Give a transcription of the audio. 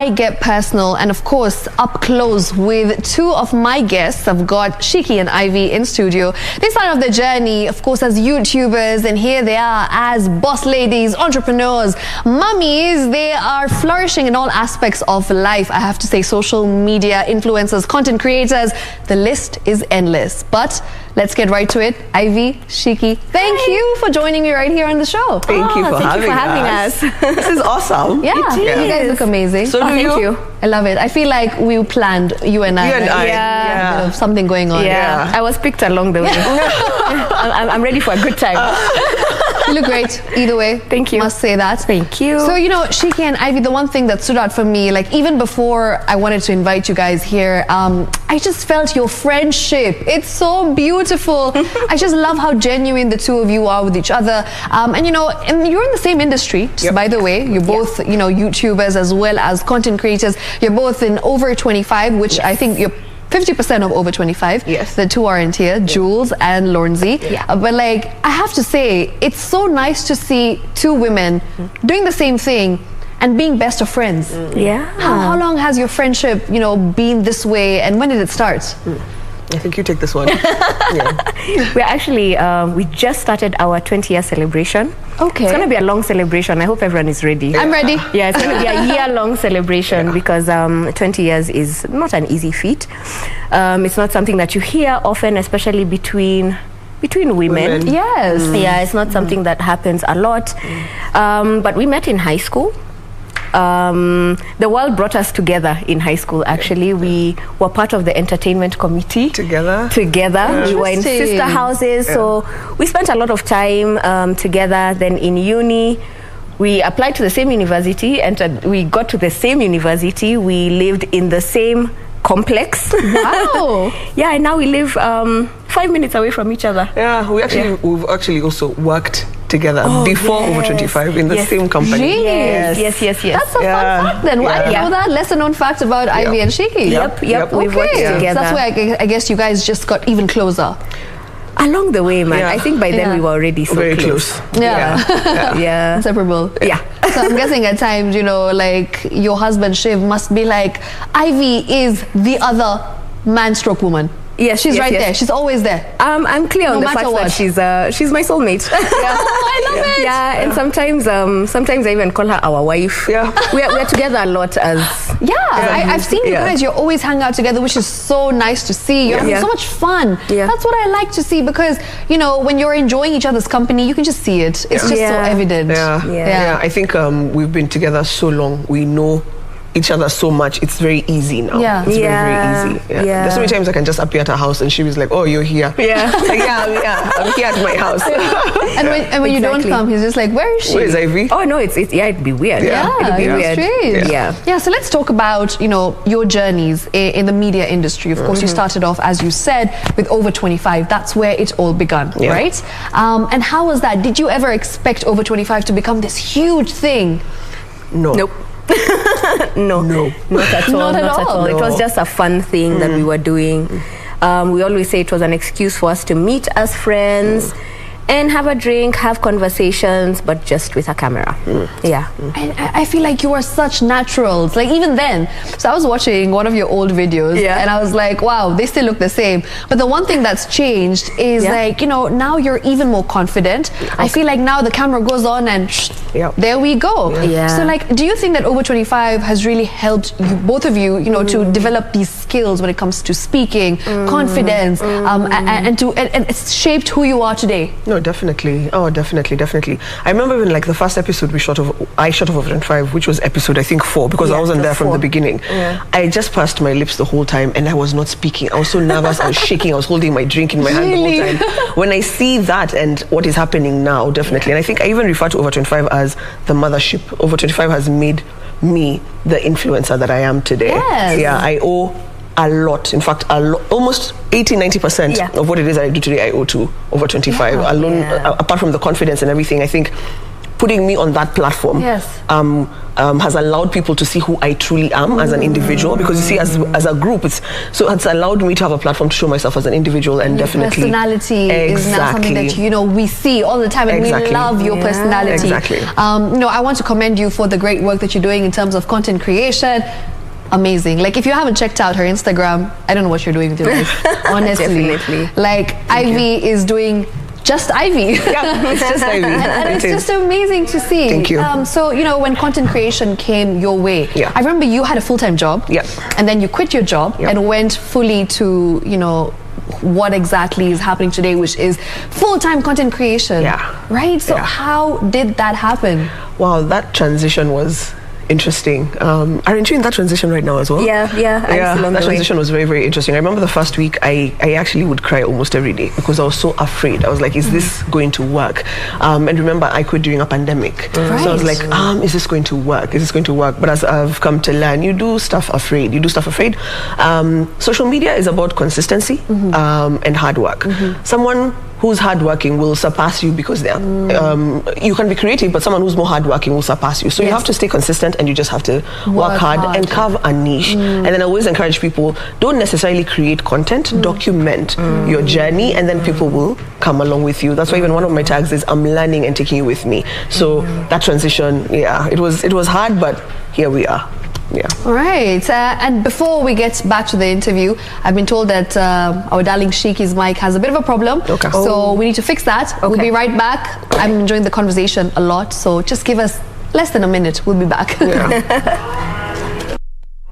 I get personal and of course up close with two of my guests. I've got Shikie and Ivy in studio. They started off their journey, of course, as YouTubers, and here they are as boss ladies, entrepreneurs, mummies. They are flourishing in all aspects of life. I have to say, social media influencers, content creators, the list is endless. But let's get right to it. Ivy, Shikie, thank you for joining me right here on the show. Thank you for having us. This is awesome. Yeah, you guys look amazing. So thank you. I love it. I feel like we planned, you and I. Yeah. A bit of something going on. Yeah. I was picked along the way. I'm ready for a good time. You look great either way. Thank you. Must say that. Thank you. So, you know, Shikie and Ivy, the one thing that stood out for me, like even before I wanted to invite you guys here, I just felt your friendship. It's so beautiful. I just love how genuine the two of you are with each other. And you know, and you're in the same industry, just by the way. You're both, you know, YouTubers as well as content creators. You're both in over 25, which I think you're 50% of over 25. Yes. The two aren't here, Jules and Lornzy. But like, I have to say, it's so nice to see two women doing the same thing and being best of friends. How long has your friendship, you know, been this way, and when did it start? I think you take this one. We're actually, we just started our 20-year celebration. Okay. It's going to be a long celebration. I hope everyone is ready. I'm ready. Yeah, it's going to be a year-long celebration because 20 years is not an easy feat. It's not something that you hear often, especially between women. Yes. Yeah, it's not something that happens a lot. But we met in high school. The world brought us together in high school. Actually, we were part of the entertainment committee together. We were in sister houses, so we spent a lot of time together. Then in uni, we applied to the same university, and we got to the same university. We lived in the same complex. Wow. Yeah, and now we live 5 minutes away from each other. Yeah, we've actually also worked together before over 25 in the same company. Yes. Yes. That's a fun fact then. Why didn't know that? Lesser known fact about Ivy and Shikie. Yep. We've worked together. So that's why I guess you guys just got even closer. Along the way, man. I think by then we were already so very close. Yeah. Inseparable. Yeah. So I'm guessing at times, you know, like your husband Shiv must be like, Ivy is the other man-stroke woman. Yes, she's right there. She's always there. I'm clear on the fact that she's my soulmate. I love it. Yeah, and sometimes I even call her our wife. Yeah, we're together a lot as. I've seen you guys. You always hang out together, which is so nice to see. You're having so much fun. That's what I like to see, because you know, when you're enjoying each other's company, you can just see it. It's just so evident. I think we've been together so long. We know each other so much. It's very easy now. It's very easy. There's so many times I can just appear at her house and she was like, oh, you're here. I'm here at my house. and when you don't come, he's just like, where is she? Where is Ivy? Oh no, it'd be weird. It'd be weird. Strange. So let's talk about, you know, your journeys in the media industry. Of course, you started off, as you said, with over 25. That's where it all began, right? And how was that? Did you ever expect over 25 to become this huge thing? No. Nope. No, not at all. No. It was just a fun thing that we were doing. We always say it was an excuse for us to meet as friends and have a drink, have conversations, but just with a camera. I feel like you are such naturals. Like even then, so I was watching one of your old videos and I was like, wow, they still look the same. But the one thing that's changed is like, you know, now you're even more confident. I feel like now the camera goes on and there we go. So like, do you think that over 25 has really helped you, both of you, you know, to develop these skills when it comes to speaking, confidence, and it's shaped who you are today? No, definitely. Oh, definitely. I remember when like the first episode I shot of over 25, which was episode I think 4, because I wasn't there from the beginning. I just pursed my lips the whole time and I was not speaking. I was so nervous. I was shaking. I was holding my drink in my hand the whole time. When I see that and what is happening now, definitely. And I think I even refer to over 25 as the mothership. Over 25 has made me the influencer that I am today. I owe a lot. In fact, almost 80-90% of what it is that I do today, I owe to over 25. Apart from the confidence and everything, I think putting me on that platform has allowed people to see who I truly am as an individual, because you see, as a group, it's allowed me to have a platform to show myself as an individual, and definitely personality is now something that we see all the time, and we love your personality. I want to commend you for the great work that you're doing in terms of content creation. Amazing. Like, if you haven't checked out her Instagram, I don't know what you're doing with your life, honestly. Definitely. Like, Ivy is doing just Ivy. Yeah, it's just Ivy. and it's just amazing to see. Thank you. So, when content creation came your way, I remember you had a full-time job, and then you quit your job and went fully to, what exactly is happening today, which is full-time content creation. Right? So how did that happen? Wow, that transition was interesting. Aren't you in that transition right now as well? Yeah. That transition was very, very interesting. I remember the first week, I actually would cry almost every day because I was so afraid. I was like, is this going to work? And remember, I quit during a pandemic. So I was like, is this going to work? Is this going to work? But as I've come to learn, you do stuff afraid. Social media is about consistency and hard work. Someone who's hardworking will surpass you because they are, you can be creative, but someone who's more hardworking will surpass you. So you have to stay consistent, and you just have to work hard and carve a niche. And then I always encourage people, don't necessarily create content, document your journey, and then people will come along with you. That's why even one of my tags is, I'm learning and taking you with me. So that transition, it was hard, but here we are. All right, and before we get back to the interview, I've been told that our darling Shikie's mic has a bit of a problem. So we need to fix that. We'll be right back. I'm enjoying the conversation a lot, so just give us less than a minute. We'll be back.